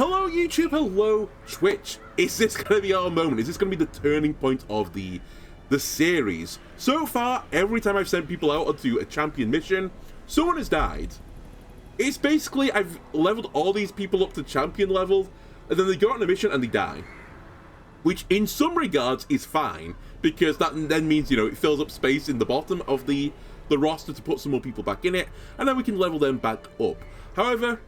Hello YouTube, hello Twitch. Is this going to be our moment? Is this going to be the turning point of the series? So far, every time I've sent people out onto a champion mission, someone has died. It's basically, I've leveled all these people up to champion level, and then they go on a mission and they die. Which, in some regards, is fine, because that then means, you know, it fills up space in the bottom of the roster to put some more people back in it, and then we can level them back up. However,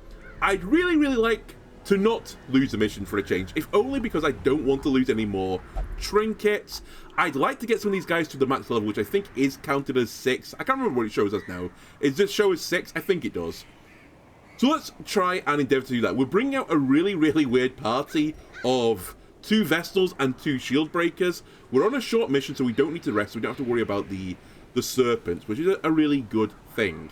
I'd really like to not lose a mission for a change, if only because I don't want to lose any more trinkets. I'd like to get some of these guys to the max level, which I think is counted as 6. I can't remember what it shows us now. Is this show as 6? I think it does. So let's try and endeavor to do that. We're bringing out a really weird party of 2 Vestals and 2 Shield Breakers. We're on a short mission, so we don't need to rest. So we don't have to worry about the Serpents, which is a really good thing.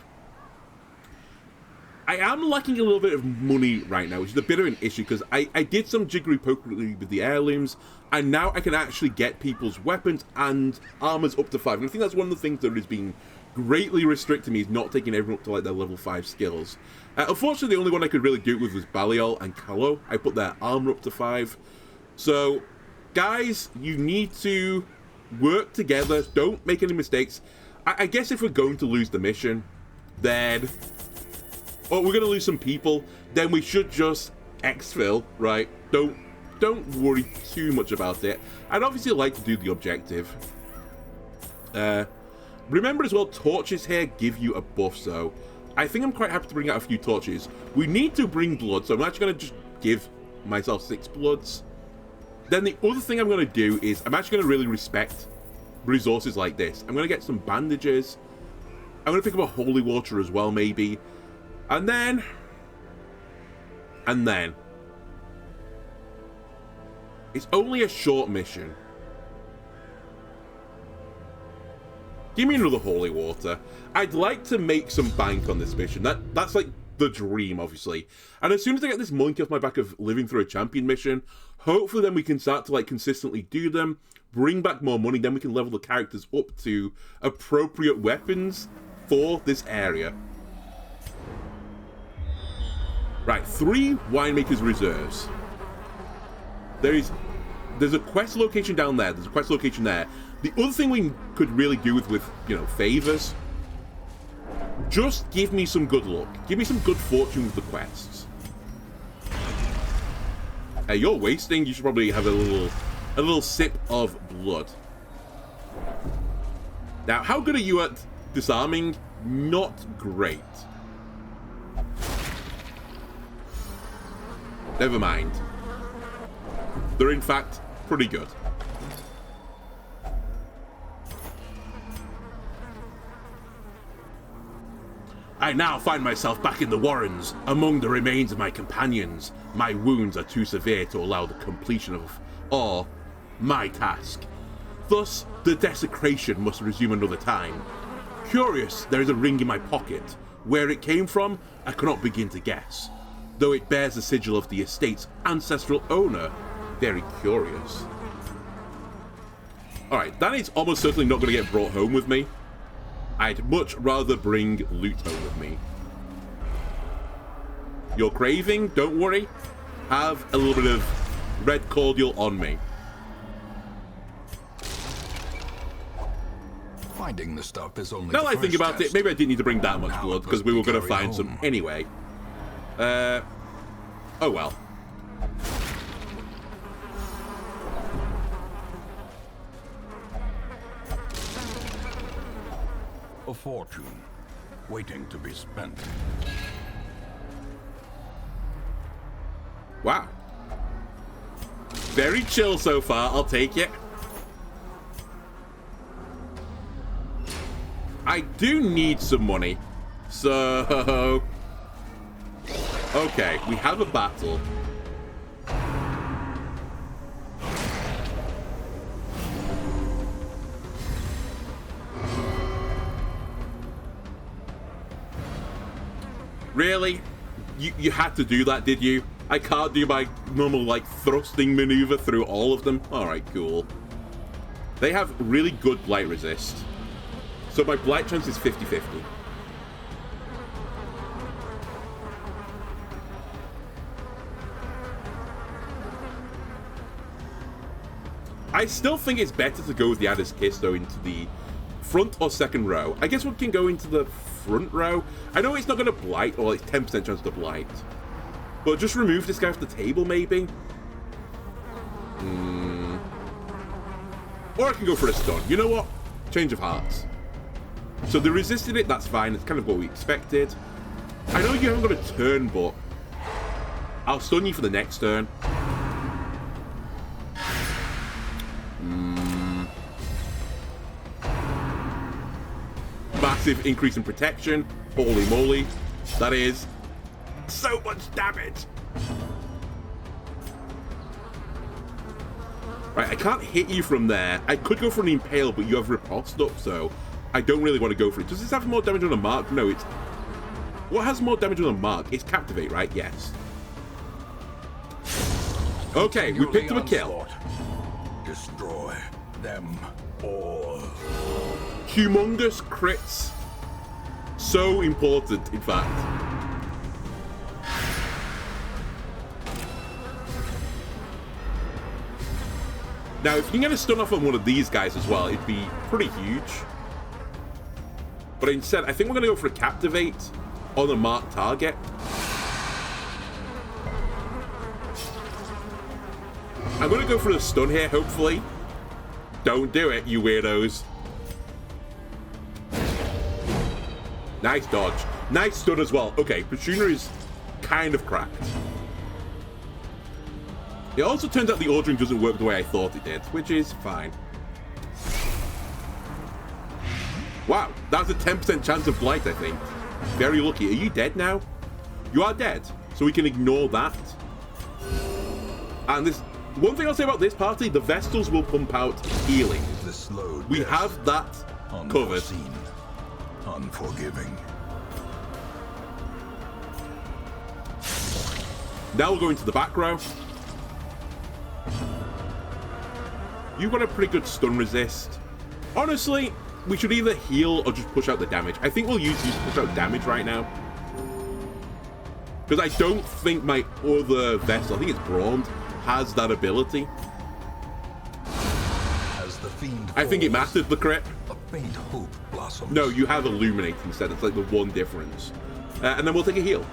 I am lacking a little bit of money right now, which is a bit of an issue, because I did some jiggery pokery with the heirlooms, and now I can actually get people's weapons and armors up to 5. And I think that's one of the things that has been greatly restricting me, is not taking everyone up to like their level 5 skills. Unfortunately, the only one I could really do it with was Baliol and Kallo. I put their armor up to 5. So, guys, you need to work together. Don't make any mistakes. I guess if we're going to lose the mission, then... or we're going to lose some people, then we should just exfil, right? Don't worry too much about it. I'd obviously like to do the objective. Remember as well, torches here give you a buff, so I think I'm quite happy to bring out a few torches. We need to bring blood, so I'm actually going to just give myself 6 bloods. Then the other thing I'm going to do is I'm actually going to really respect resources like this. I'm going to get some bandages. I'm going to pick up a holy water as well, maybe. And then... it's only a short mission. Give me another holy water. I'd like to make some bank on this mission. That's like the dream, obviously. And as soon as I get this monkey off my back of living through a champion mission, hopefully then we can start to like consistently do them, bring back more money, then we can level the characters up to appropriate weapons for this area. Right, 3 winemakers reserves. There's a quest location down there. There's a quest location there. The other thing we could really do with you know, favors, just give me some good luck. Give me some good fortune with the quests. Hey, you're wasting. You should probably have a little sip of blood. Now, how good are you at disarming? Not great. Never mind. They're in fact pretty good. I now find myself back in the Warrens, among the remains of my companions. My wounds are too severe to allow the completion of my task. Thus, the desecration must resume another time. Curious, there is a ring in my pocket. Where it came from, I cannot begin to guess. Though it bears the sigil of the estate's ancestral owner. Very curious. Alright, that is almost certainly not going to get brought home with me. I'd much rather bring loot home with me. You're craving? Don't worry. Have a little bit of red cordial on me. Finding the stuff is only now that I think about it, maybe I didn't need to bring that much blood, because we were going to find some anyway. Oh well. A fortune waiting to be spent. Wow. Very chill so far, I'll take it. I do need some money. So... okay, we have a battle. Really? You had to do that, did you? I can't do my normal, like, thrusting maneuver through all of them? Alright, cool. They have really good blight resist. So my blight chance is 50-50. I still think it's better to go with the Adder's Kiss, though, into the front or second row. I guess we can go into the front row. I know it's not going to blight, or it's 10% chance to blight. But just remove this guy off the table, maybe? Or I can go for a stun. You know what? Change of hearts. So they resisted it, that's fine. It's kind of what we expected. I know you haven't got a turn, but I'll stun you for the next turn. Massive increase in protection. Holy moly. That is so much damage. Right, I can't hit you from there. I could go for an Impale, but you have riposte up, so I don't really want to go for it. Does this have more damage on a mark? No, it's... What has more damage on a mark? It's Captivate, right? Yes. Okay, we picked up a kill. Destroy them all. Humongous crits. So important, in fact. Now, if you can get a stun off on one of these guys as well, it'd be pretty huge. But instead, I think we're going to go for a Captivate on a marked target. I'm going to go for the stun here, hopefully. Don't do it, you weirdos. Nice dodge. Nice stun as well. Okay, Pashuna is kind of cracked. It also turns out the ordering doesn't work the way I thought it did, which is fine. Wow, that's a 10% chance of blight, I think. Very lucky. Are you dead now? You are dead, so we can ignore that. And this... One thing I'll say about this party, the Vestals will pump out healing. We have that covered. Unforgiving. Now we'll go into the back row. You've got a pretty good stun resist. Honestly, we should either heal or just push out the damage. I think we'll use you to push out damage right now. Because I don't think my other Vestal, I think it's Brawned, has that ability. As the fiend I think it mastered the crit. A faint hope blossoms. No, you have Illuminate instead. It's like the one difference. And then we'll take a heal.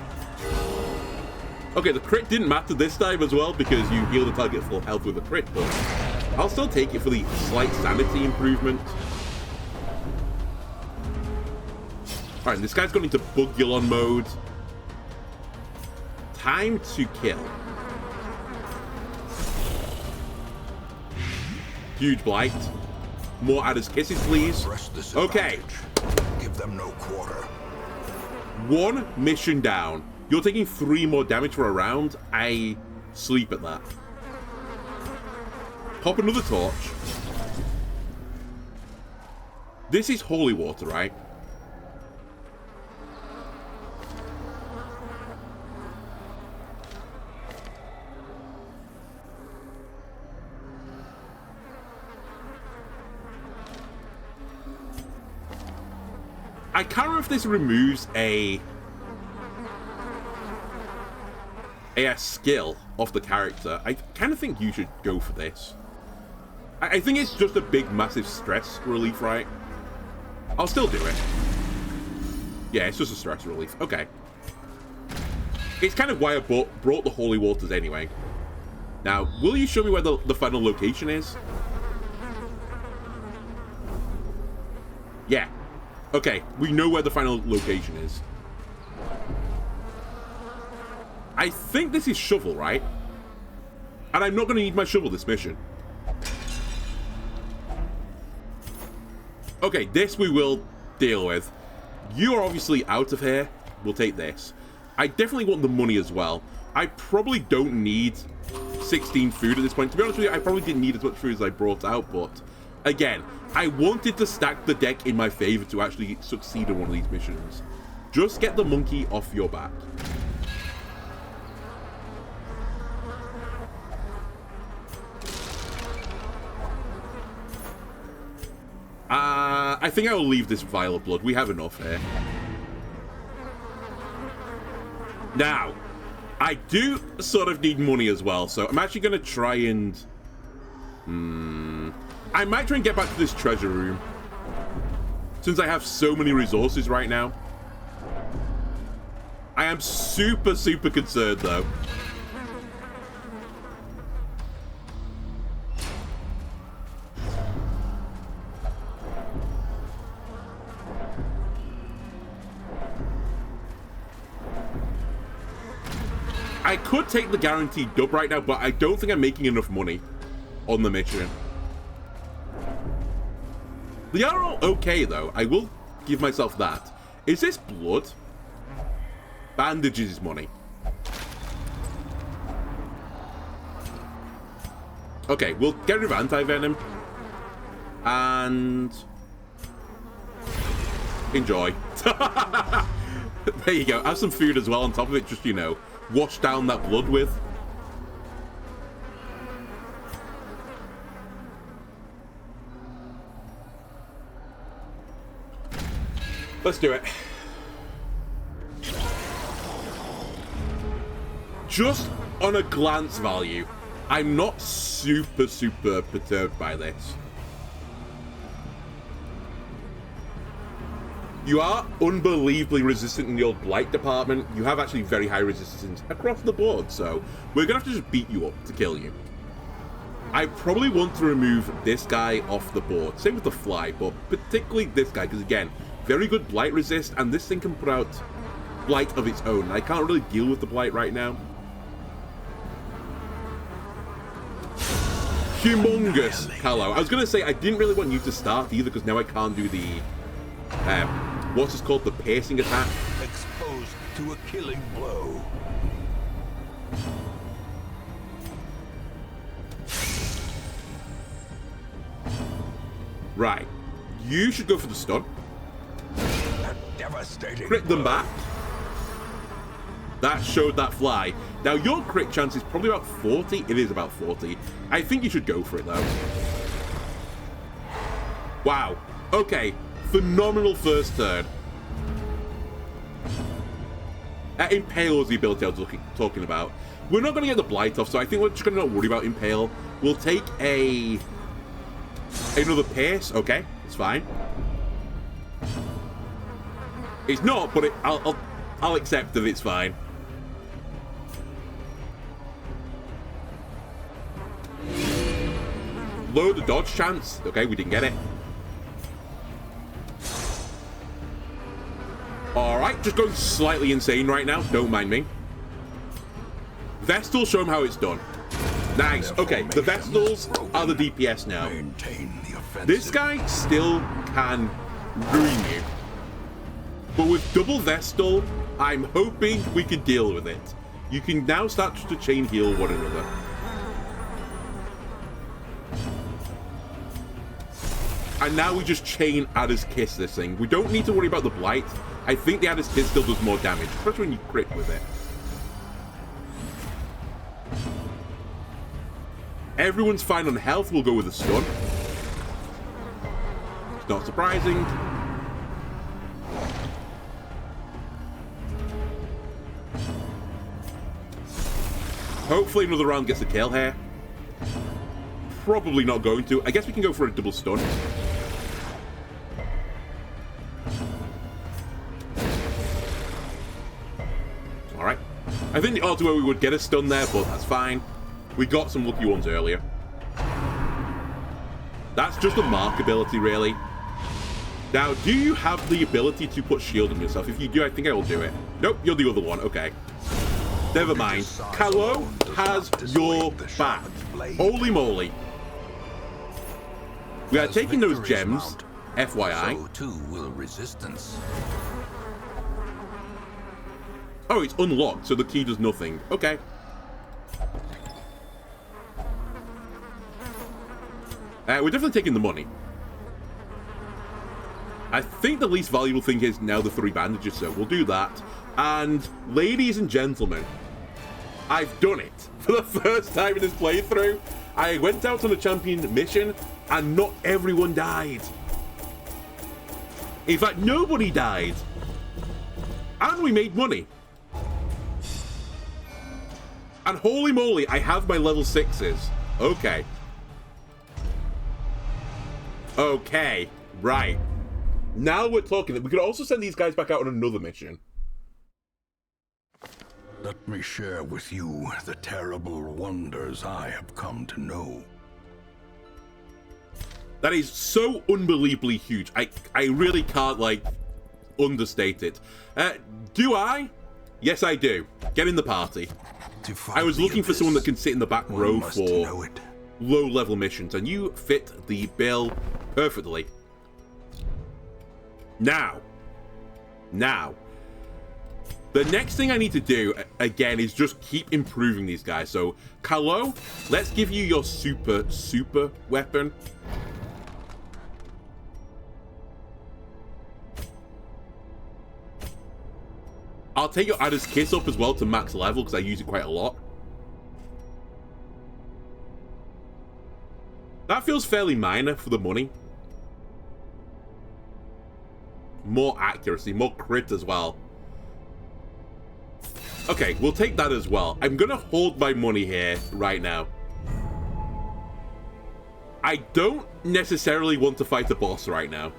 Okay, the crit didn't matter this time as well because you heal the target full health with a crit, but I'll still take it for the slight sanity improvement. Alright, this guy's gone into Bugulon mode. Time to kill. Huge blight. More Adder's Kisses, please. Okay. Give them no quarter. One mission down. You're taking 3 more damage for a round. I sleep at that. Pop another torch. This is holy water, right? I can't remember if this removes a skill off the character. I kind of think you should go for this. I think it's just a big, massive stress relief, right? I'll still do it. Yeah, it's just a stress relief. Okay. It's kind of why I brought the Holy Waters anyway. Now, will you show me where the final location is? Yeah. Okay, we know where the final location is. I think this is shovel, right? And I'm not going to need my shovel this mission. Okay, this we will deal with. You are obviously out of here. We'll take this. I definitely want the money as well. I probably don't need 16 food at this point. To be honest with you, I probably didn't need as much food as I brought out, but again, I wanted to stack the deck in my favor to actually succeed in one of these missions. Just get the monkey off your back. I think I will leave this vial of blood. We have enough here. Now, I do sort of need money as well, so I'm actually going to try and... I might try and get back to this treasure room, since I have so many resources right now. I am super, super concerned, though. I could take the guaranteed dub right now, but I don't think I'm making enough money on the mission. They are all okay, though. I will give myself that. Is this blood? Bandages is money. Okay, we'll get rid of anti-venom. And... enjoy. There you go. Have some food as well on top of it, just, you know, wash down that blood with. Let's do it. Just on a glance value, I'm not super, super perturbed by this. You are unbelievably resistant in the old blight department. You have actually very high resistance across the board, so we're gonna have to just beat you up to kill you. I probably want to remove this guy off the board. Same with the fly, but particularly this guy, because again, very good blight resist, and this thing can put out blight of its own. I can't really deal with the blight right now. Humongous Callow. I was gonna say I didn't really want you to start either, because now I can't do the what's this called, the piercing attack. Exposed to a killing blow. Right. You should go for the stun. A devastating Crit them blow. back. That showed that fly. Now, your crit chance is probably about 40. It is about 40. I think you should go for it, though. Wow. Okay. Phenomenal first turn. Impale was the ability I was talking about. We're not going to get the blight off, so I think we're just going to not worry about Impale. We'll take another Pierce. Okay, it's fine. It's not, but I'll accept that it's fine. Lower the dodge chance. Okay, we didn't get it. Alright, just going slightly insane right now. Don't mind me. Vestals, show them how it's done. Nice. Okay, the Vestals are the DPS now. This guy still can ruin you. But with double Vestal, I'm hoping we can deal with it. You can now start to chain heal one another. And now we just chain Adder's Kiss this thing. We don't need to worry about the Blight. I think the Adder's Kiss still does more damage, especially when you crit with it. Everyone's fine on health. We'll go with a stun. It's not surprising. Hopefully another round gets a kill here. Probably not going to. I guess we can go for a double stun. Alright. I think the odds were we would get a stun there, but that's fine. We got some lucky ones earlier. That's just a mark ability, really. Now, do you have the ability to put shield on yourself? If you do, I think I will do it. Nope, you're the other one. Okay. Never mind. Callow has your back. Holy moly. We are taking those gems, FYI. So too will resistance. Oh, it's unlocked, so the key does nothing. Okay. We're definitely taking the money. I think the least valuable thing is now the 3 bandages, so we'll do that. And, ladies and gentlemen, I've done it. For the first time in this playthrough, I went out on a champion mission, and not everyone died. In fact, nobody died. And we made money. And holy moly, I have my level 6s. Okay. Okay, right. Now we're talking. We could also send these guys back out on another mission. Let me share with you the terrible wonders I have come to know. That is so unbelievably huge. I really can't, like, understate it. Do I? Yes, I do. Get in the party. I was looking for someone that can sit in the back row for low-level missions, and you fit the bill perfectly. Now, the next thing I need to do, again, is just keep improving these guys. So, Kalo, let's give you your super weapon. I'll take your Ada's Kiss up as well to max level, because I use it quite a lot. That feels fairly minor for the money. More accuracy, more crit as well. Okay, we'll take that as well. I'm gonna hold my money here right now. I don't necessarily want to fight the boss right now.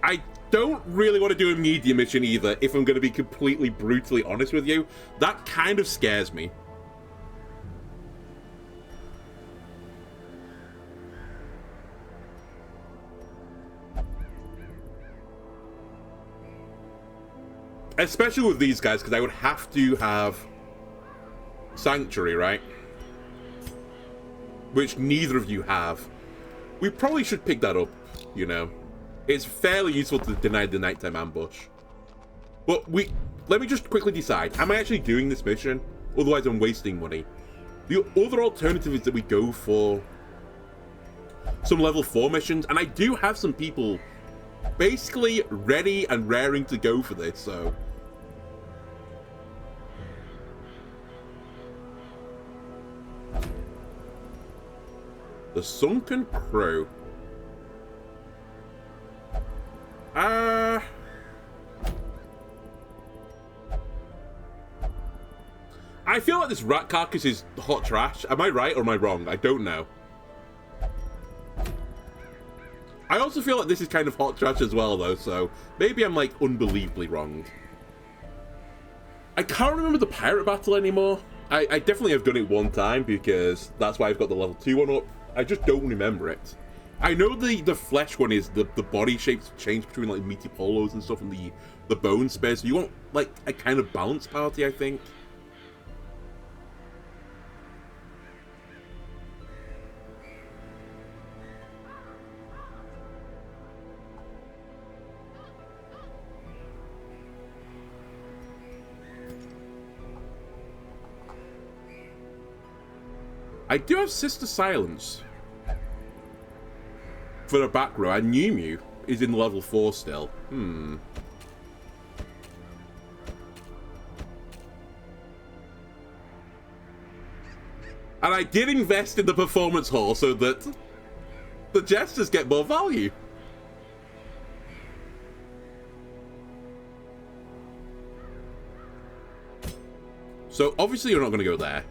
I don't really want to do a media mission either, if I'm going to be completely brutally honest with you. That kind of scares me. Especially with these guys, because I would have to have Sanctuary, right? Which neither of you have. We probably should pick that up, you know. It's fairly useful to deny the nighttime ambush. But let me just quickly decide. Am I actually doing this mission? Otherwise, I'm wasting money. The other alternative is that we go for some level 4 missions. And I do have some people basically ready and raring to go for this, so... The Sunken Crow. I feel like this rat carcass is hot trash. Am I right or am I wrong? I don't know. I also feel like this is kind of hot trash as well, though, so maybe I'm, like, unbelievably wrong. I can't remember the pirate battle anymore. I definitely have done it one time, because that's why I've got the level 2 one up. I just don't remember it. I know the flesh one is the body shapes change between, like, meaty polos and stuff, and the bone space. So you want, like, a kind of balanced party, I think. I do have Sister Silence for the back row, and Mew is in level 4 still. And I did invest in the performance hall so that the jesters get more value. So obviously you're not going to go there.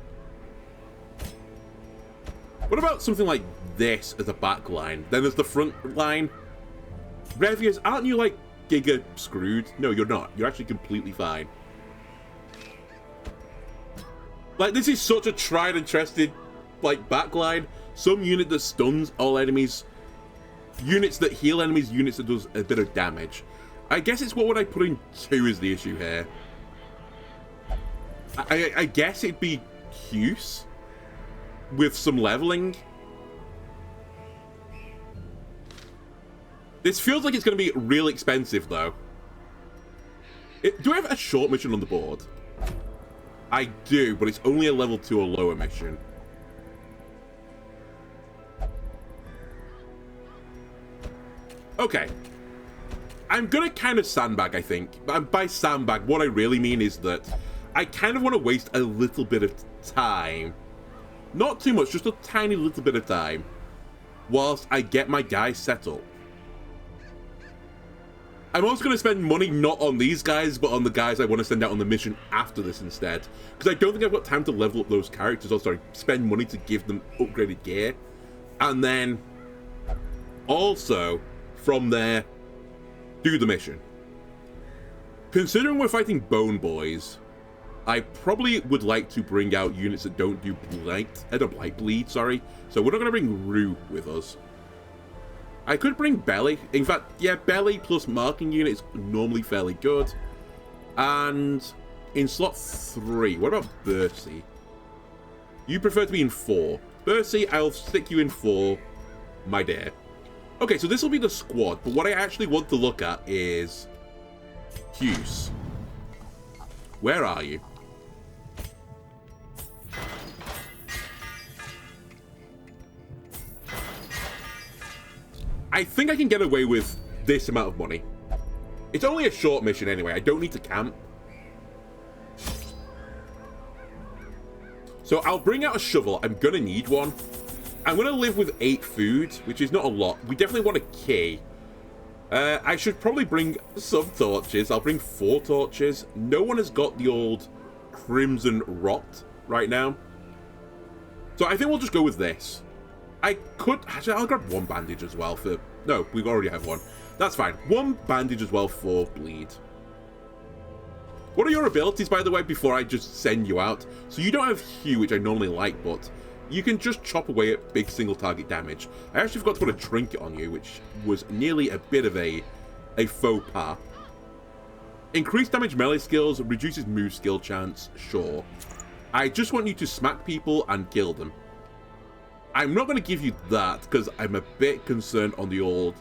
What about something like this as a back line? Then there's the front line. Revius, aren't you, like, giga screwed? No, you're not. You're actually completely fine. Like, this is such a tried and trusted, like, backline. Some unit that stuns all enemies. Units that heal enemies. Units that does a bit of damage. I guess it's what would I put in 2 is the issue here. I guess it'd be Hughes with some leveling. This feels like it's going to be real expensive, though. Do I have a short mission on the board? I do, but it's only a level 2 or lower mission. Okay. I'm going to kind of sandbag, I think. And by sandbag, what I really mean is that I kind of want to waste a little bit of time. Not too much, just a tiny little bit of time. Whilst I get my guys set up. I'm also going to spend money not on these guys, but on the guys I want to send out on the mission after this instead. Because I don't think I've got time to level up those characters. Or, sorry, spend money to give them upgraded gear. And then, also, from there, do the mission. Considering we're fighting Bone Boys, I probably would like to bring out units that don't do blight bleed, sorry. So we're not going to bring Rue with us. I could bring Belly. In fact, yeah, Belly plus marking unit is normally fairly good. And in slot 3, what about Bercy? You prefer to be in 4. Bercy, I'll stick you in 4, my dear. Okay, so this will be the squad, but what I actually want to look at is Hughes. Where are you? I think I can get away with this amount of money. It's only a short mission anyway. I don't need to camp. So I'll bring out a shovel. I'm going to need one. I'm going to live with 8 food, which is not a lot. We definitely want a key. I should probably bring some torches. I'll bring 4 torches. No one has got the old Crimson Rot right now. So I think we'll just go with this. I could... Actually, I'll grab 1 bandage as well for... No, we already have 1. That's fine. 1 bandage as well for bleed. What are your abilities, by the way, before I just send you out? So you don't have Hue, which I normally like, but you can just chop away at big single target damage. I actually forgot to put a trinket on you, which was nearly a bit of a faux pas. Increased damage melee skills, reduces move skill chance, sure. I just want you to smack people and kill them. I'm not going to give you that, because I'm a bit concerned on the old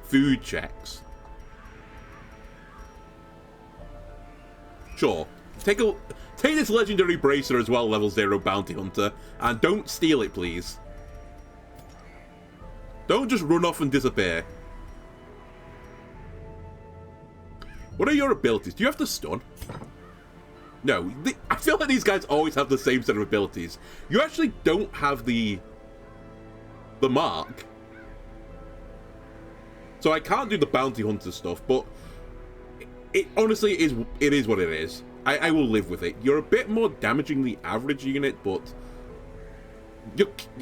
food checks. Sure. Take this legendary bracer as well, level 0 bounty hunter, and don't steal it, please. Don't just run off and disappear. What are your abilities? Do you have to stun? No. I feel like these guys always have the same set of abilities. You actually don't have the mark. So I can't do the bounty hunter stuff, but it honestly is what it is. I will live with it. You're a bit more damaging the average unit, but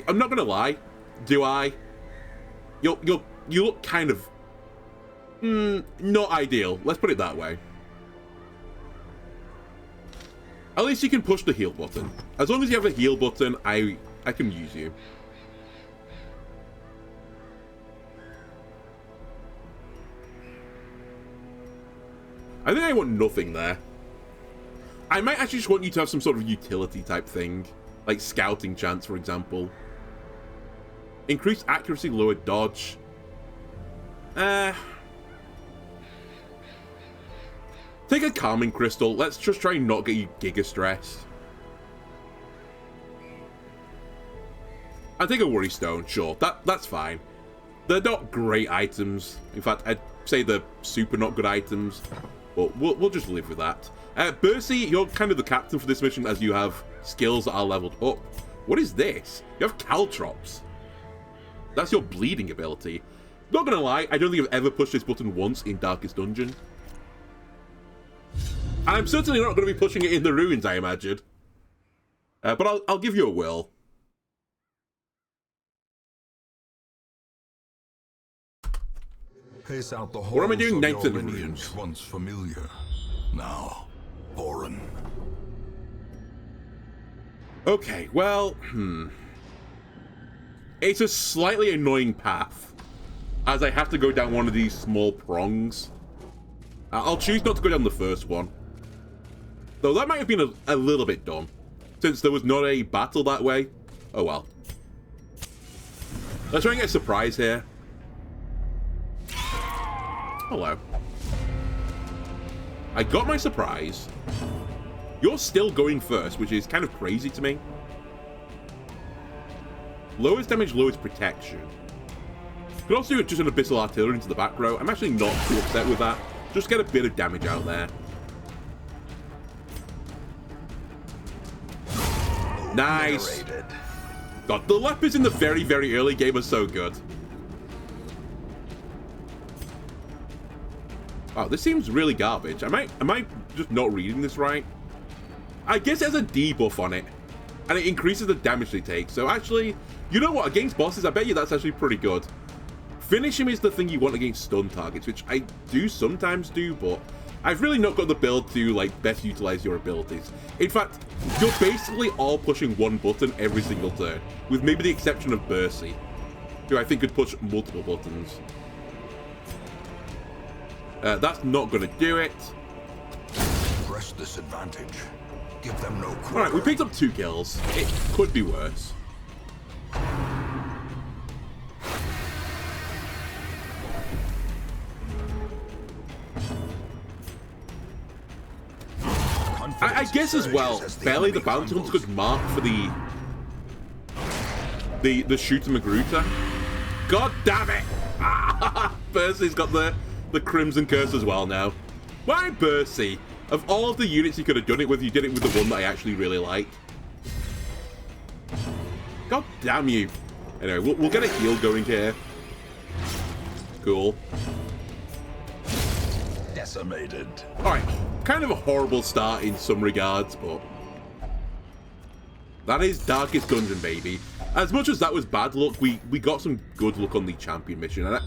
I'm not gonna lie. Do I? You look kind of not ideal. Let's put it that way. At least you can push the heal button. As long as you have a heal button, I can use you. I think I want nothing there. I might actually just want you to have some sort of utility type thing. Like scouting chance, for example. Increased accuracy, lower dodge. Take a calming crystal. Let's just try and not get you giga stressed. I'll take a worry stone, sure. That's fine. They're not great items. In fact, I'd say they're super not good items. But we'll just live with that. Bercy, you're kind of the captain for this mission as you have skills that are leveled up. What is this? You have caltrops. That's your bleeding ability. Not gonna lie, I don't think I've ever pushed this button once in Darkest Dungeon. And I'm certainly not going to be pushing it in the ruins, I imagine. But I'll give you a whirl. Pace out the What am I doing? halls Ninth of your in the lineage, once familiar, now foreign. Okay, well, It's a slightly annoying path, as I have to go down one of these small prongs. I'll choose not to go down the first one. Though that might have been a little bit dumb, since there was not a battle that way. Oh well. Let's try and get a surprise here. Hello. I got my surprise. You're still going first, which is kind of crazy to me. Lowest damage, lowest protection. Could also do just an abyssal artillery into the back row. I'm actually not too upset with that. Just get a bit of damage out there. Nice. God, the leopards in the very, very early game are so good. Wow, this seems really garbage. Am I just not reading this right? I guess it has a debuff on it, and it increases the damage they take. So actually, you know what? Against bosses, I bet you that's actually pretty good. Finish him is the thing you want against stun targets, which I do sometimes do, but I've really not got the build to like best utilize your abilities. In fact, you're basically all pushing one button every single turn, with maybe the exception of Bercy, who I think could push multiple buttons. That's not going to do it. Press this advantage. Give them no quarter. Alright, we picked up 2 kills. It could be worse. I guess as well, Belly the Bounty Hunter could mark for the Shooter Magruta. God damn it! Bercy's got the Crimson Curse as well now. Why Bercy? Of all of the units you could have done it with, you did it with the one that I actually really like. God damn you. Anyway, we'll get a heal going here. Cool. Decimated. Alright, kind of a horrible start in some regards, but that is Darkest Dungeon, baby. As much as that was bad luck, we got some good luck on the champion mission, and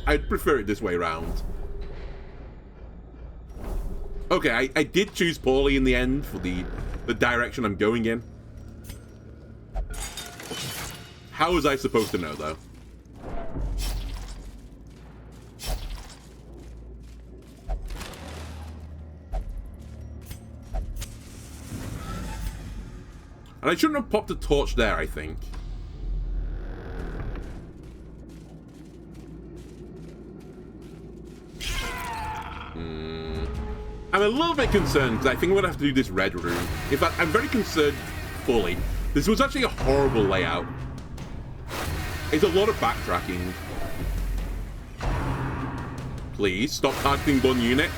I'd prefer it this way around. Okay, I did choose poorly in the end for the direction I'm going in. How was I supposed to know, though? And I shouldn't have popped a torch there, I think. I'm a little bit concerned because I think I'm going to have to do this red room. In fact, I'm very concerned fully. This was actually a horrible layout. It's a lot of backtracking. Please, stop targeting one unit.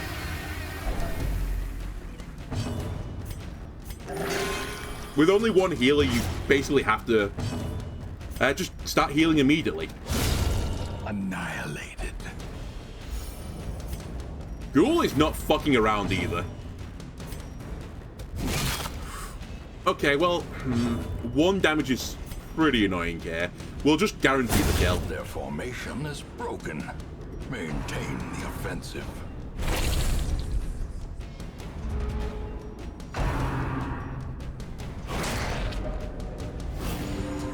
With only one healer, you basically have to just start healing immediately. Annihilated. Ghoul is not fucking around either. Okay, well, 1 damage is pretty annoying here. We'll just guarantee the kill. Their formation is broken. Maintain the offensive.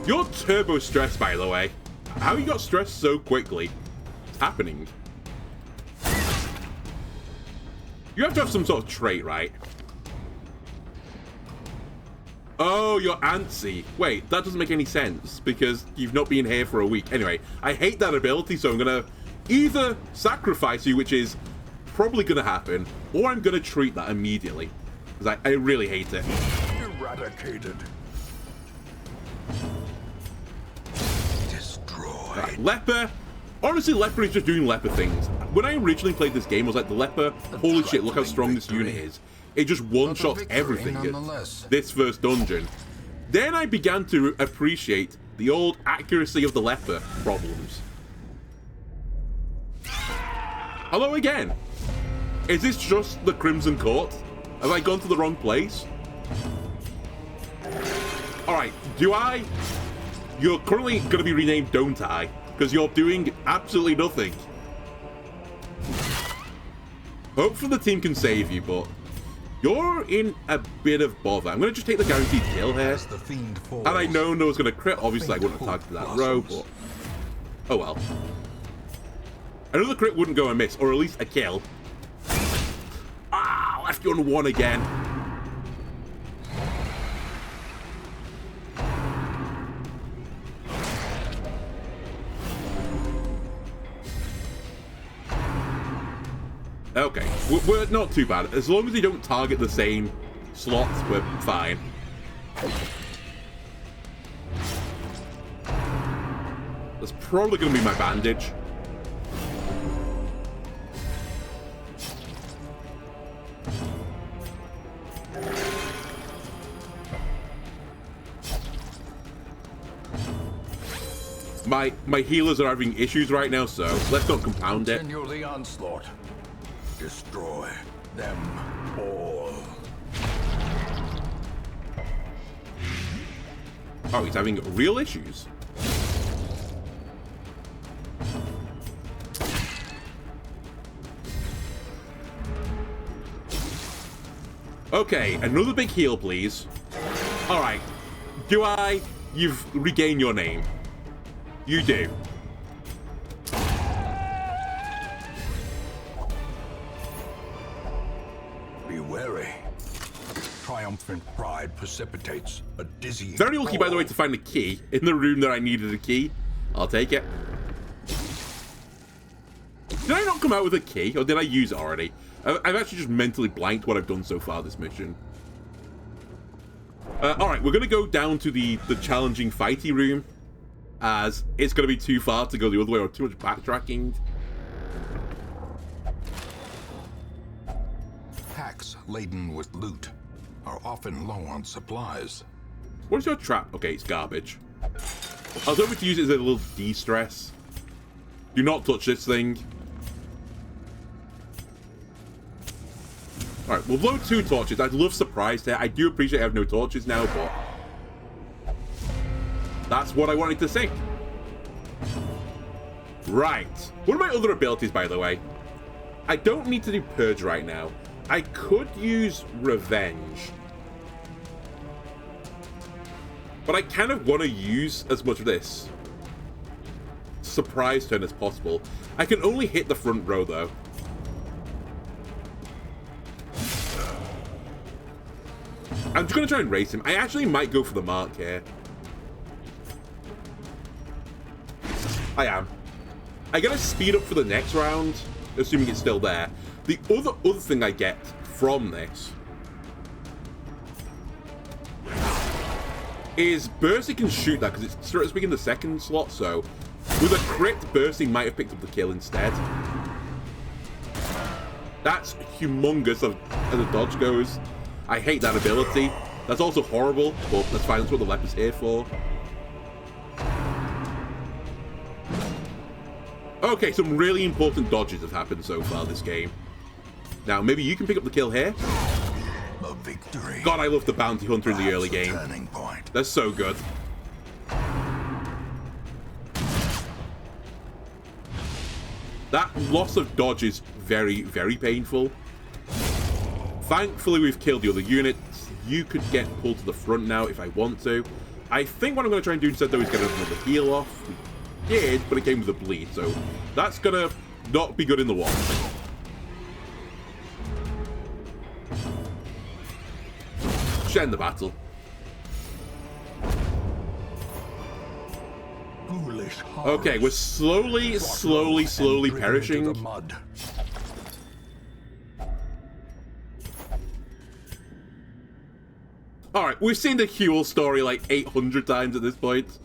You're turbo stressed, by the way. How you got stressed so quickly? What's happening? You have to have some sort of trait, right? Oh, you're antsy. Wait, that doesn't make any sense because you've not been here for a week. Anyway, I hate that ability, so I'm gonna either sacrifice you, which is probably gonna happen, or I'm gonna treat that immediately because I really hate it. Eradicated. Destroyed. Right, Leper. Honestly, Leper is just doing Leper things. When I originally played this game, I was like, the Leper, holy shit, look how strong this unit is. It just one-shots everything at this first dungeon. Then I began to appreciate the old accuracy of the Leper problems. Hello again. Is this just the Crimson Court? Have I gone to the wrong place? Alright, You're currently going to be renamed Don't I? Because you're doing absolutely nothing. Hopefully the team can save you, but you're in a bit of bother. I'm going to just take the guaranteed kill here. And I know no one's going to crit. Obviously, I wouldn't have targeted that row, but oh well. Another crit wouldn't go amiss, or at least a kill. Ah, left you on 1 again. Okay, we're not too bad. As long as you don't target the same slots, we're fine. That's probably going to be my bandage. My healers are having issues right now, so let's not compound it. Continue the onslaught. Destroy them all. Oh, he's having real issues. Okay, another big heal, please. Alright. Do I? You've regained your name. You do. Be wary. Triumphant pride precipitates a dizzying. Very lucky, by the way, to find a key in the room that I needed a key. I'll take it. Did I not come out with a key, or did I use it already? I've actually just mentally blanked what I've done so far this mission. Alright, we're going to go down to the challenging fighty room, as it's going to be too far to go the other way, or too much backtracking. Packs laden with loot are often low on supplies. What is your trap? Okay, it's garbage. I was hoping to use it as a little de-stress. Do not touch this thing. Alright, we'll blow 2 torches. I'd love surprise there. I do appreciate I have no torches now, but that's what I wanted to see. Right. What are my other abilities, by the way? I don't need to do Purge right now. I could use Revenge. But I kind of want to use as much of this surprise turn as possible. I can only hit the front row, though. I'm just going to try and race him. I actually might go for the mark here. I am. I gotta speed up for the next round, assuming it's still there. The other thing I get from this is Bursty can shoot that because it's supposed to be in the second slot, so with a crit, Bursty might have picked up the kill instead. That's humongous as a dodge goes. I hate that ability. That's also horrible, but that's fine. That's what the leper's here for. Okay, some really important dodges have happened so far this game. Now, maybe you can pick up the kill here. A victory. God, I love the bounty hunter in the early game. Turning point. That's so good. That loss of dodge is very, very painful. Thankfully, we've killed the other units. You could get pulled to the front now if I want to. I think what I'm going to try and do instead, though, is get another heal off. We did, but it came with a bleed, so that's going to not be good in the wash. Just end the battle. Okay, we're slowly perishing. Alright, we've seen the Huel story like 800 times at this point.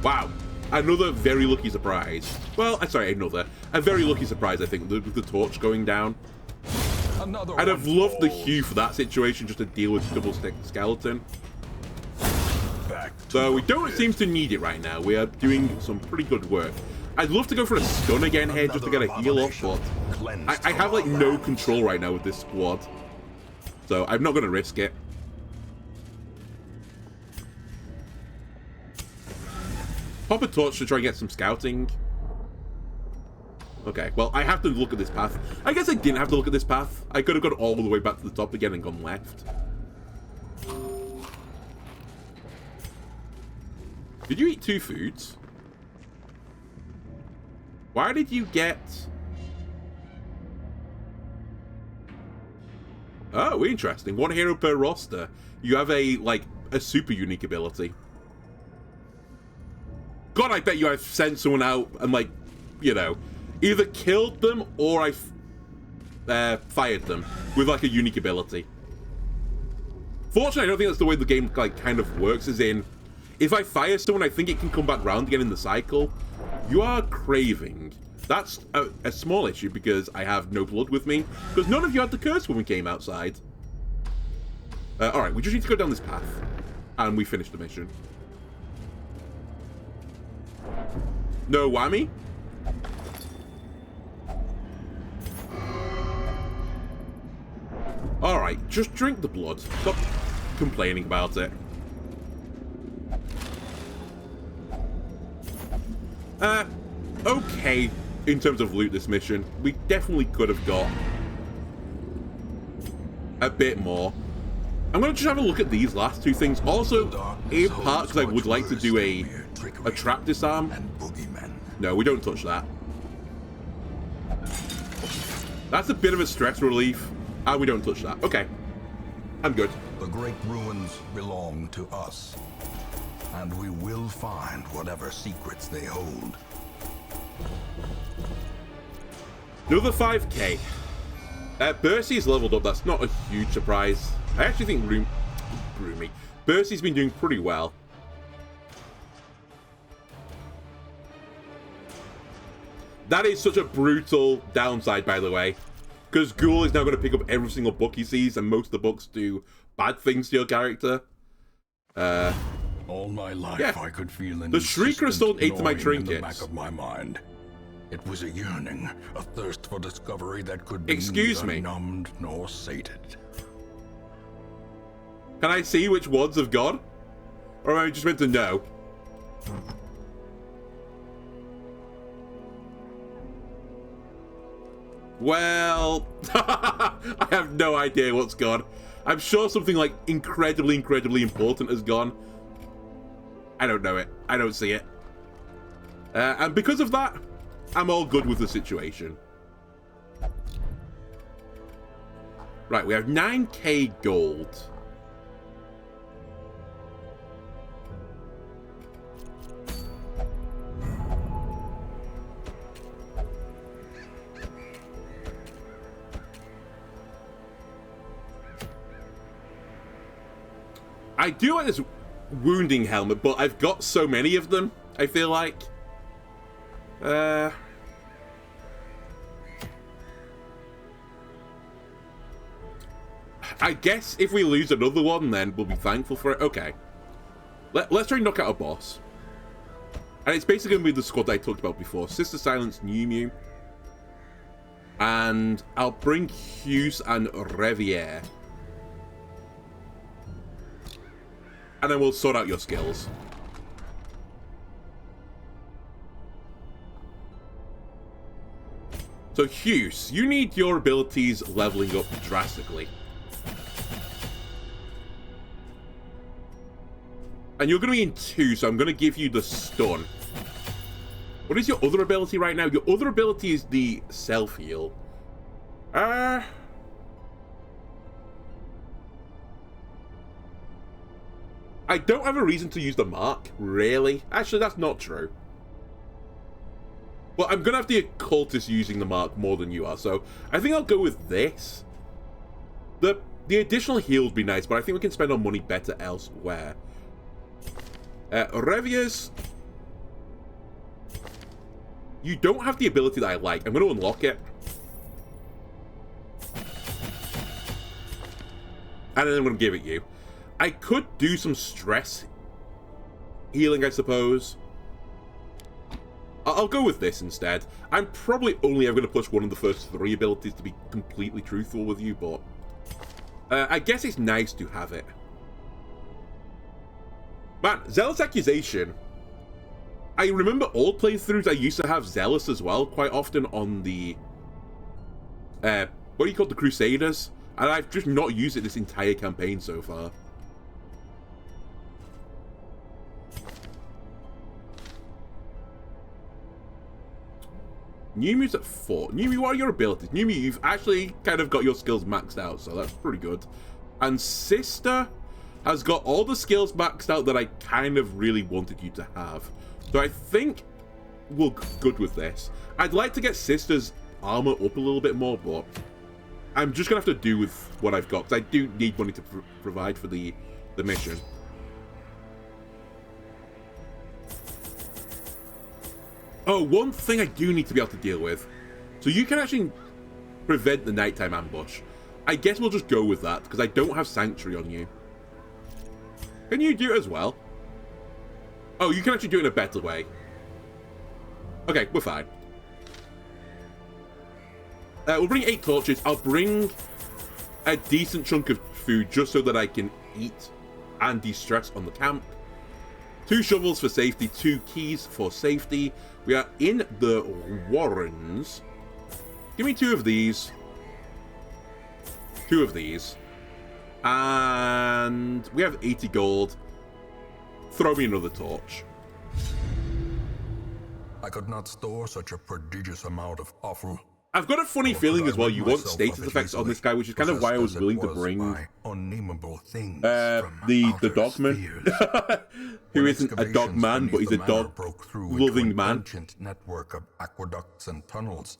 Wow. Another very lucky surprise. Well, I'm sorry, a very lucky surprise, I think, with the torch going down. I'd have loved the Hue for that situation, just to deal with double stick skeleton. So we don't seem to need it right now. We are doing some pretty good work. I'd love to go for a stun again here just to get a heal off, but I have like no control right now with this squad. So I'm not going to risk it. Pop a torch to try and get some scouting. Okay, well, I have to look at this path. I guess I didn't have to look at this path. I could have gone all the way back to the top again and gone left. Did you eat 2 foods? Why did you get... Oh, interesting. 1 hero per roster. You have a super unique ability. God, I bet you I've sent someone out and, like, you know, either killed them or I fired them with, like, a unique ability. Fortunately, I don't think that's the way the game, like, kind of works, as in, if I fire someone, I think it can come back round again in the cycle. You are craving. That's a small issue because I have no blood with me, because none of you had the curse when we came outside. Alright, we just need to go down this path, and we finish the mission. No whammy? Just drink the blood. Stop complaining about it. Okay, in terms of loot this mission. We definitely could have got a bit more. I'm going to just have a look at these last two things. Also, in part, because I would like to do a trap disarm. No, we don't touch that. That's a bit of a stress relief. And we don't touch that. Okay. I'm good. The great ruins belong to us. And we will find whatever secrets they hold. Another 5k. Bercy's leveled up. That's not a huge surprise. I actually think Bercy's been doing pretty well. That is such a brutal downside, by the way. Because Ghoul is now going to pick up every single book he sees, and most of the books do bad things to your character. All my life, I could feel an the Shrieker stole 8 of my trinkets. In the back of my mind. It was a yearning, a thirst for discovery that could be neither numbed nor sated. Can I see which ones have gone? Or am I just meant to know? Well, I have no idea what's gone. I'm sure something like incredibly important has gone. I don't know it. I don't see it. And because of that, I'm all good with the situation. Right, we have 9k gold. I do like this wounding helmet, but I've got so many of them, I feel like. I guess if we lose another one, then we'll be thankful for it. Okay. Let's try and knock out a boss. And it's basically going to be the squad that I talked about before. Sister Silence, New Mew. And I'll bring Hughes and Revier. And then we'll sort out your skills. So Hughes, you need your abilities leveling up drastically. And you're going to be in 2, so I'm going to give you the stun. What is your other ability right now? Your other ability is the self-heal. I don't have a reason to use the mark, really. Actually, that's not true. Well, I'm going to have the occultist using the mark more than you are, so I think I'll go with this. The additional heal would be nice, but I think we can spend our money better elsewhere. Revius, you don't have the ability that I like. I'm going to unlock it. And then I'm going to give it you. I could do some stress healing, I suppose. I'll go with this instead. I'm probably only ever going to push one of the first 3 abilities, to be completely truthful with you, but I guess it's nice to have it. Man, Zealous Accusation. I remember old playthroughs, I used to have Zealous as well, quite often on the... what do you call it? The Crusaders? And I've just not used it this entire campaign so far. New Mew's at 4. New Mew, what are your abilities? New Mew, you've actually kind of got your skills maxed out, so that's pretty good. And Sister has got all the skills maxed out that I kind of really wanted you to have. So I think we're good with this. I'd like to get Sister's armor up a little bit more, but I'm just going to have to do with what I've got, because I do need money to provide for the mission. Oh, one thing I do need to be able to deal with. So you can actually prevent the nighttime ambush. I guess we'll just go with that, because I don't have Sanctuary on you. Can you do it as well? Oh, you can actually do it in a better way. Okay, we're fine. We'll bring 8 torches. I'll bring a decent chunk of food just so that I can eat and de-stress on the camp. 2 shovels for safety, 2 keys for safety. We are in the warrens. Give me 2 of these. 2 of these. And we have 80 gold. Throw me another torch. I could not store such a prodigious amount of offal. I've got a funny feeling as well, you want status effects on this guy, which is kind of why I was willing to bring the dogman, who isn't a dog man, but he's a dog-loving man. Network of aqueducts and tunnels.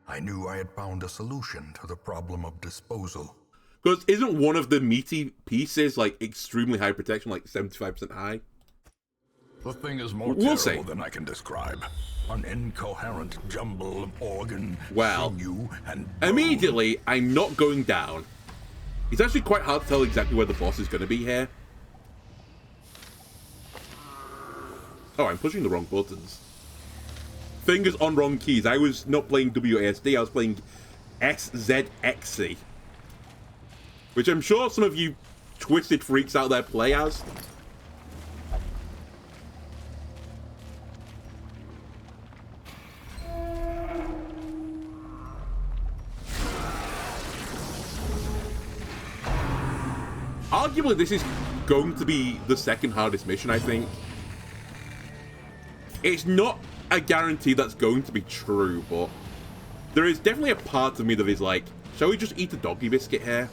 I knew I had found a solution to the problem of disposal. Because isn't one of the meaty pieces like extremely high protection, like 75% high? The thing is more terrible than I can describe. An incoherent jumble of organ, sinew, and bone. Immediately, I'm not going down. It's actually quite hard to tell exactly where the boss is going to be here. Oh, I'm pushing the wrong buttons. Fingers on wrong keys. I was not playing WASD, I was playing SZXC. Which I'm sure some of you twisted freaks out there play as. Arguably, this is going to be the second hardest mission, I think. It's not a guarantee that's going to be true, but there is definitely a part of me that is like, shall we just eat a doggy biscuit here?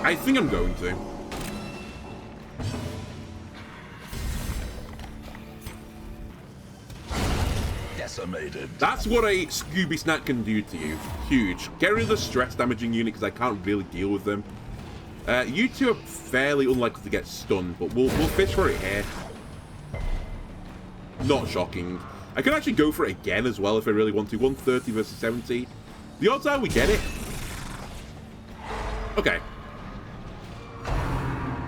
I think I'm going to. Decimated. That's what a Scooby Snack can do to you. Huge. Get rid of the stress damaging unit because I can't really deal with them. You two are fairly unlikely to get stunned, but we'll fish for it here. Not shocking. I can actually go for it again as well if I really want to. 130 versus 70. The odds are we get it. Okay.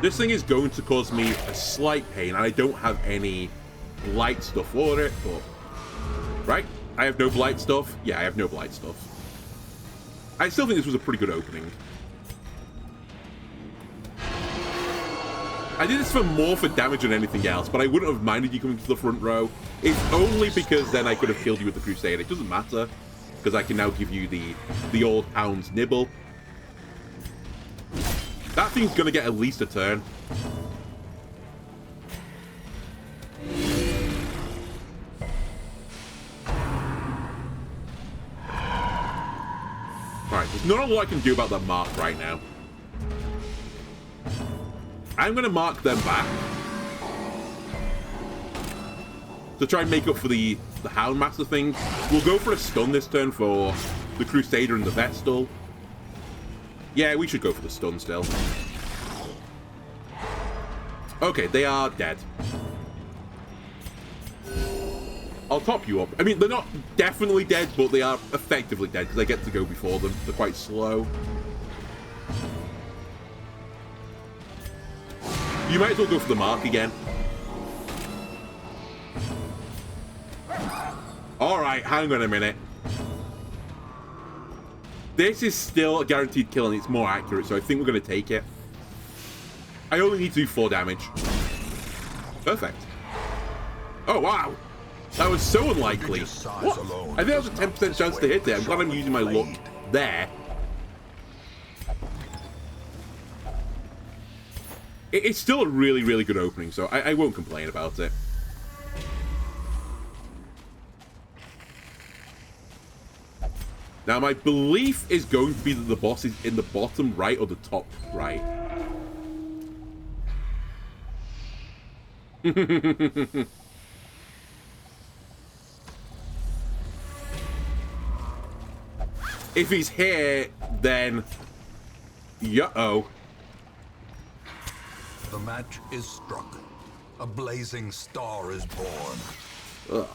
This thing is going to cause me a slight pain, and I don't have any light stuff for it, but... Right? I have no blight stuff? Yeah, I have no blight stuff. I still think this was a pretty good opening. I did this more for damage than anything else, but I wouldn't have minded you coming to the front row. It's only because then I could have killed you with the Crusader. It doesn't matter, because I can now give you the old hound's nibble. That thing's going to get at least a turn. Alright, there's not a lot I can do about that mark right now. I'm going to mark them back to try and make up for the Houndmaster thing. We'll go for a stun this turn for the Crusader and the Vestal. Yeah, we should go for the stun still. Okay, they are dead. I'll top you up. I mean, they're not definitely dead, but they are effectively dead because I get to go before them. They're quite slow. You might as well go for the mark again. Alright, hang on a minute. This is still a guaranteed kill and it's more accurate, so I think we're going to take it. I only need to do 4 damage. Perfect. Oh, wow. That was so unlikely. What? I think that was a 10% chance to hit it. I'm glad I'm using my luck there. It's still a really, really good opening, so I won't complain about it. Now, my belief is going to be that the boss is in the bottom right or the top right. If he's here, then... Uh-oh. The match is struck. A blazing star is born.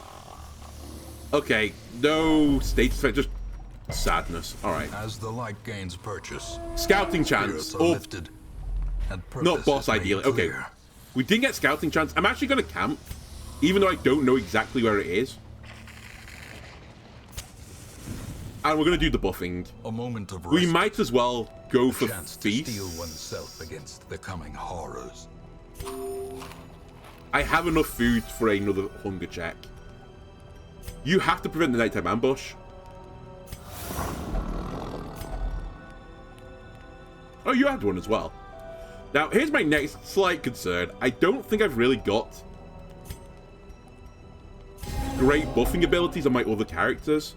Okay, no status effect, just sadness. Alright. As the light gains purchase, scouting chance. Or lifted, and not boss ideally. Okay. We didn't get scouting chance. I'm actually going to camp, even though I don't know exactly where it is. And we're going to do the buffing. A moment of rest. We might as well go for chance feast. To steel oneself against the coming horrors. I have enough food for another hunger check. You have to prevent the nighttime ambush. Oh, you had one as well. Now, here's my next slight concern. I don't think I've really got great buffing abilities on my other characters.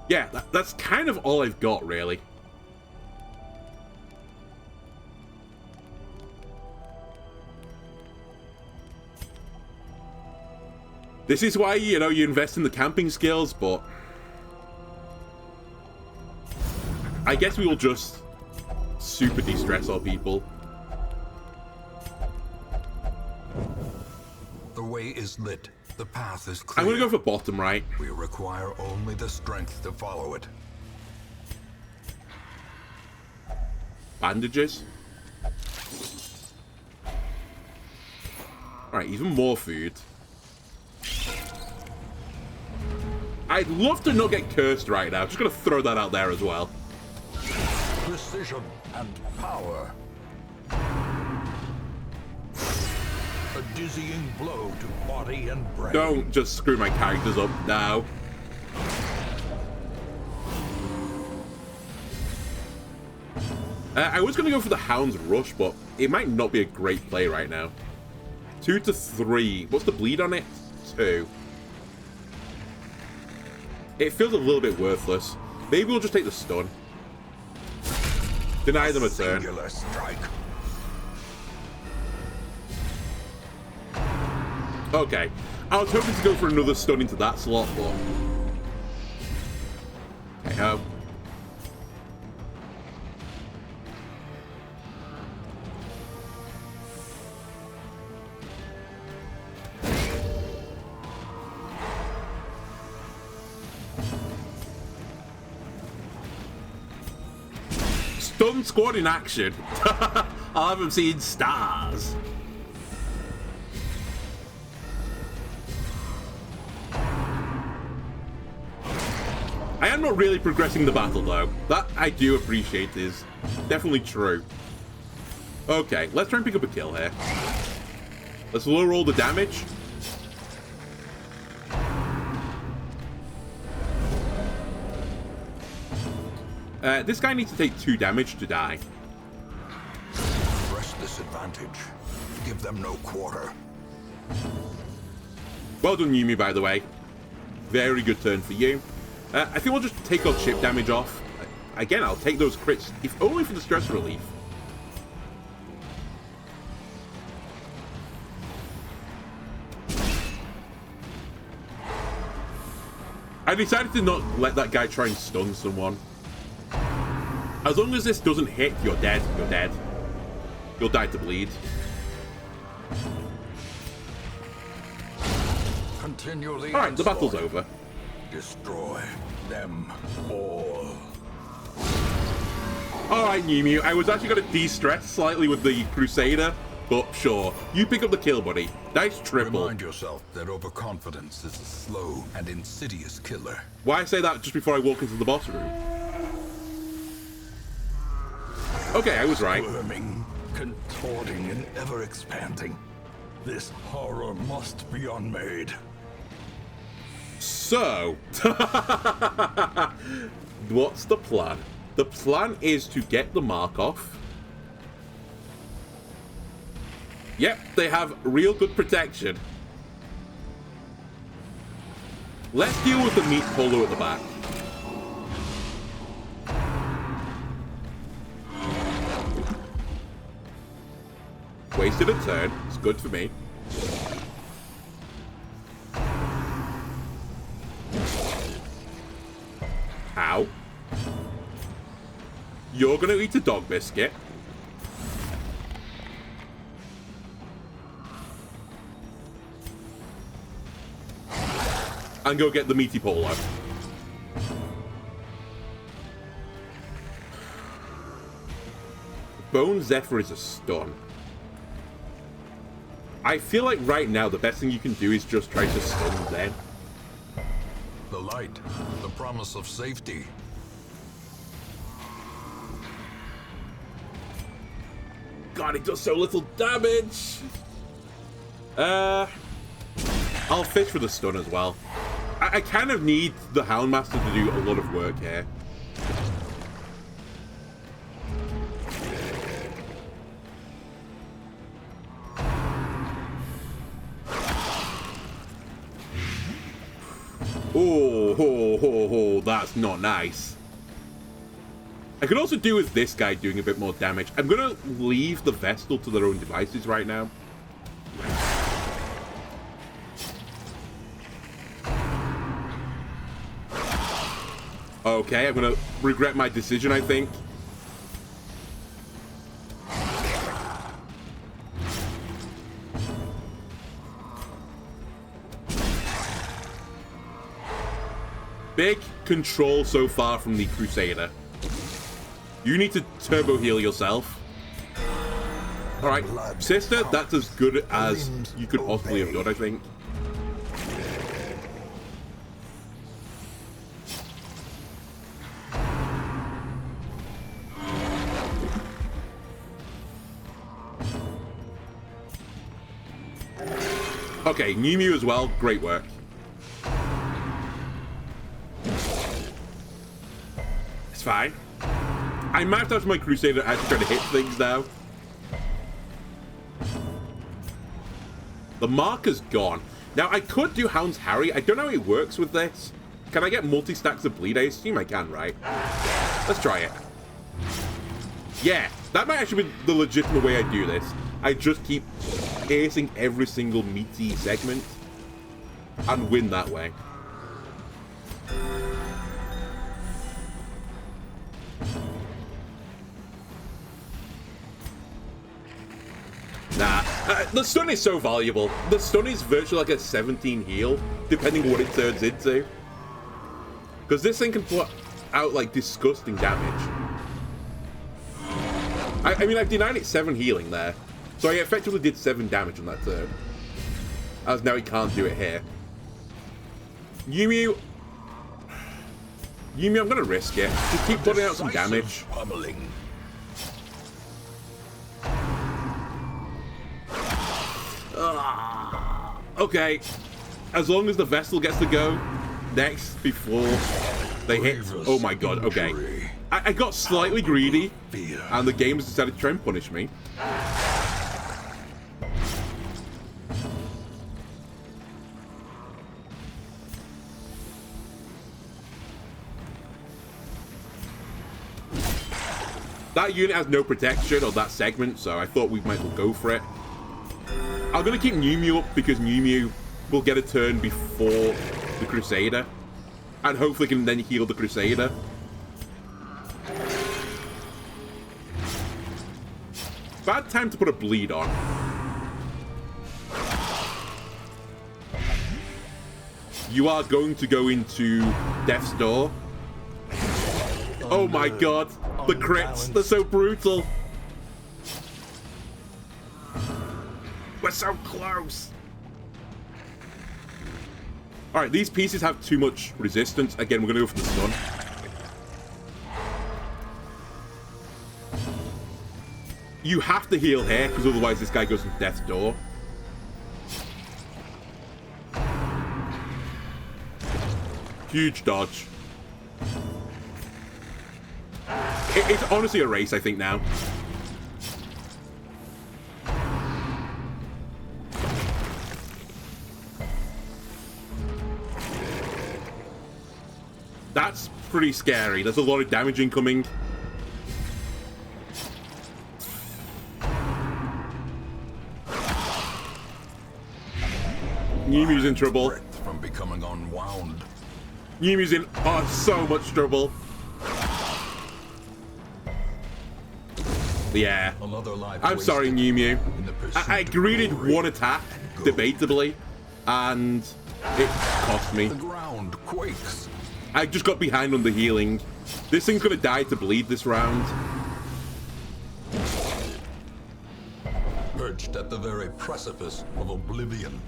Yeah, that's kind of all I've got, really. This is why, you know, you invest in the camping skills, but I guess we will just super de-stress our people. The way is lit. The path is clear. I'm gonna go for bottom right. We require only the strength to follow it. Bandages. Alright, even more food. I'd love to not get cursed right now. Just gonna throw that out there as well. Precision and power. A dizzying blow to body and brain. Don't just screw my characters up now. I was going to go for the Hound's Rush, but it might not be a great play right now. 2 to 3. What's the bleed on it? 2. It feels a little bit worthless. Maybe we'll just take the stun. Deny them a turn. Singular strike. Okay. I was hoping to go for another stun into that slot, but... Hey ho. Stun squad in action. I haven't seen stars. I am not really progressing the battle, though. That I do appreciate is definitely true. Okay, let's try and pick up a kill here. Let's lower all the damage. This guy needs to take 2 damage to die. Press this advantage. Give them no quarter. Well done, Yumi, by the way. Very good turn for you. I think we'll just take our chip damage off. Again, I'll take those crits, if only for the stress relief. I decided to not let that guy try and stun someone. As long as this doesn't hit, you're dead. You're dead. You'll die to bleed. Continually. Alright, the battle's over. Destroy them all. Alright, Mew, I was actually going to de-stress slightly with the Crusader, but sure. You pick up the kill, buddy. Nice triple. Remind yourself that overconfidence is a slow and insidious killer. Why say that just before I walk into the boss room? Okay, I was right. Squirming, contorting, and ever expanding. This horror must be unmade. So, what's the plan? The plan is to get the mark off. Yep, they have real good protection. Let's deal with the meat polo at the back. Wasted a turn. It's good for me. Ow. You're gonna eat a dog biscuit. And go get the meaty polo. Bone Zephyr is a stun. I feel like right now the best thing you can do is just try to stun them. The light, the promise of safety. God, it does so little damage. I'll fish for the stun as well. I kind of need the Houndmaster to do a lot of work here. Oh, that's not nice. I could also do with this guy doing a bit more damage. I'm going to leave the Vestal to their own devices right now. Okay, I'm going to regret my decision, I think. Big control so far from the Crusader. You need to turbo heal yourself. Alright, sister, that's as good as you could possibly have done, I think. Okay, New Mew as well, great work. It's fine. I might have to have my Crusader actually try to hit things now. The marker's gone. Now, I could do Hound's Harry. I don't know how it works with this. Can I get multi-stacks of bleed? I assume I can, right? Let's try it. Yeah, that might actually be the legitimate way I do this. I just keep piercing every single meaty segment and win that way. Nah, the stun is so valuable. The stun is virtually like a 17 heal, depending on what it turns into. Because this thing can put out, like, disgusting damage. I mean, I've denied it 7 healing there. So I effectively did 7 damage on that turn. As now he can't do it here. New Mew, I'm going to risk it. Just keep putting out some damage. Okay, as long as the Vestal gets to go next before they hit. Oh my god, okay. I got slightly greedy, and the game has decided to try and punish me. That unit has no protection on that segment, so I thought we might as well go for it. I'm going to keep New Mew up because New Mew will get a turn before the Crusader. And hopefully can then heal the Crusader. Bad time to put a bleed on. You are going to go into Death's Door. Oh my god. The crits, they're so brutal. We're so close. Alright, these pieces have too much resistance. Again, we're going to go for the stun. You have to heal here, because otherwise this guy goes to Death's Door. Huge dodge. It's honestly a race, I think, now. That's pretty scary. There's a lot of damage incoming. New Mew's in trouble. From becoming unwound. New Mew's in so much trouble. Yeah. I'm sorry, New Mew. I greeted one attack, debatably, and it cost me. The ground quakes. I just got behind on the healing. This thing's gonna die to bleed this round. perched at the very precipice of oblivion.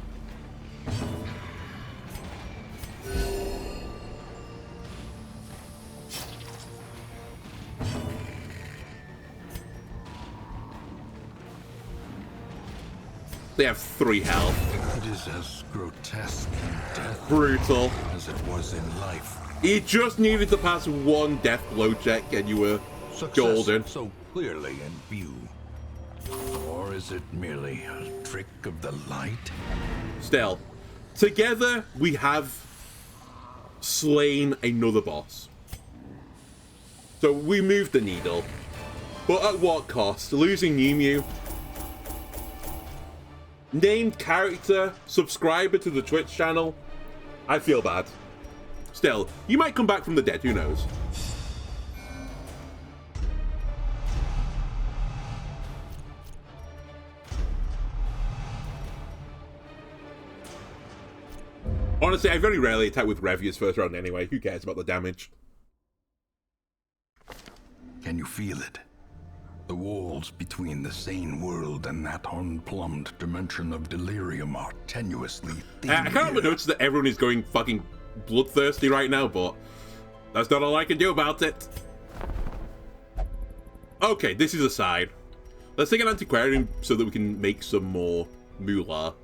They have 3 health. It is as grotesque in death Brutal. as it was in life. You just needed to pass 1 death blow check and you were Success golden. So clearly in view. Or is it merely a trick of the light? Still, together we have slain another boss. So we moved the needle. But at what cost? Losing Mew, named character, subscriber to the Twitch channel. I feel bad. Still, you might come back from the dead, who knows? Honestly, I very rarely attack with Revius first round anyway. Who cares about the damage? Can you feel it? The walls between the sane world and that unplumbed dimension of delirium are tenuously thin. I can't help but notice that everyone is going fucking bloodthirsty right now, but that's not all I can do about it. Okay, this is a side. Let's take an antiquarian so that we can make some more moolah.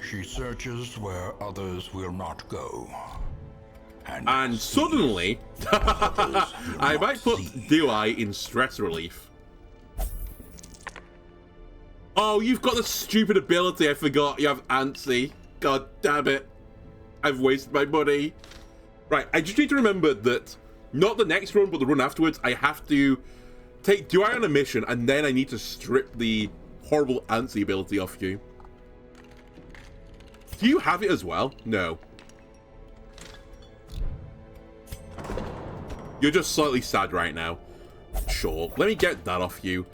She searches where others will not go. And suddenly, I might put Duai in stress relief. Oh, you've got the stupid ability. I forgot you have Antsy. God damn it. I've wasted my money. Right, I just need to remember that not the next run, but the run afterwards, I have to take Duai on a mission, and then I need to strip the horrible Antsy ability off you. Do you have it as well? No. You're just slightly sad right now. Sure, let me get that off you.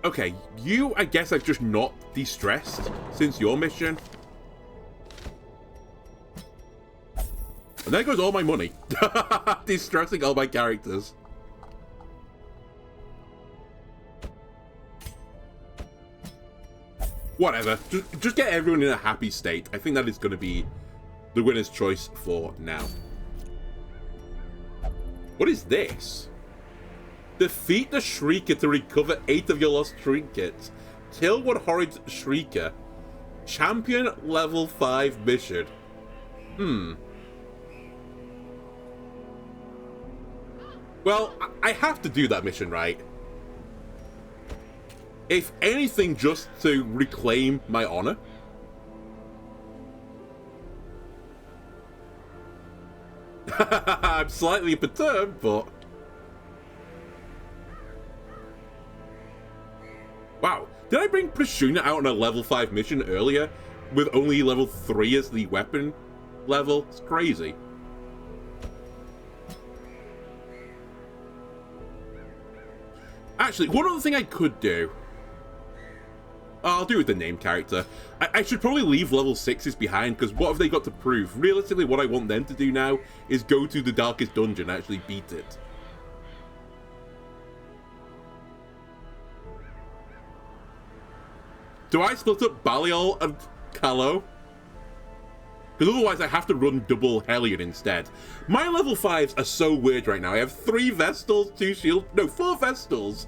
Okay, you, I guess I've just not de-stressed since your mission. And there goes all my money. De-stressing all my characters. Whatever. Just get everyone in a happy state. I think that is going to be the winner's choice for now. What is this? Defeat the Shrieker to recover 8 of your lost trinkets. Kill one horrid Shrieker. Champion level 5 mission. Well, I have to do that mission, right? If anything, just to reclaim my honor. I'm slightly perturbed, but... Wow, did I bring Prashuna out on a level 5 mission earlier with only level 3 as the weapon level? It's crazy. Actually, one other thing I could do... I'll do it with the name character. I should probably leave level 6s behind, because what have they got to prove? Realistically, what I want them to do now is go to the darkest dungeon and actually beat it. Do I split up Baliol and Kalo? Because otherwise I have to run double Hellion instead. My level 5s are so weird right now. I have 3 Vestals, 4 Vestals,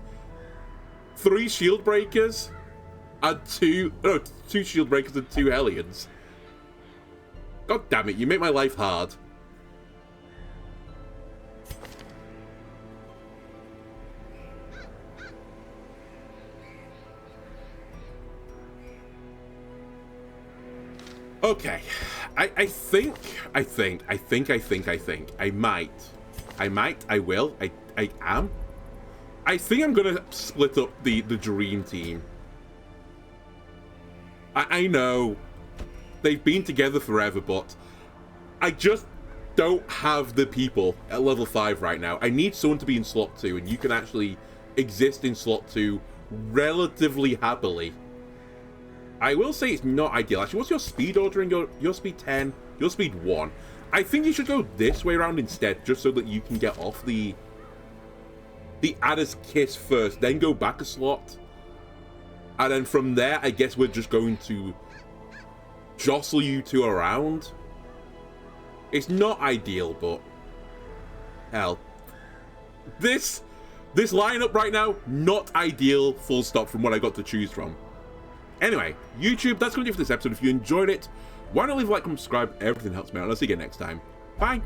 3 Shield Breakers, and 2 Shield Breakers and 2 Hellions. God damn it, you make my life hard. Okay, I am. I think I'm gonna split up the dream team. I know they've been together forever, but I just don't have the people at level 5 right now. I need someone to be in slot 2, and you can actually exist in slot 2 relatively happily. I will say it's not ideal. Actually, what's your speed ordering? Your speed 10, your speed 1. I think you should go this way around instead, just so that you can get off the the Adder's Kiss first, then go back a slot. And then from there, I guess we're just going to jostle you two around. It's not ideal, but hell. This lineup right now, not ideal, full stop, from what I got to choose from. Anyway, YouTube, that's going to do it for this episode. If you enjoyed it, why not leave a like, comment, subscribe? Everything helps me out. And I'll see you again next time. Bye.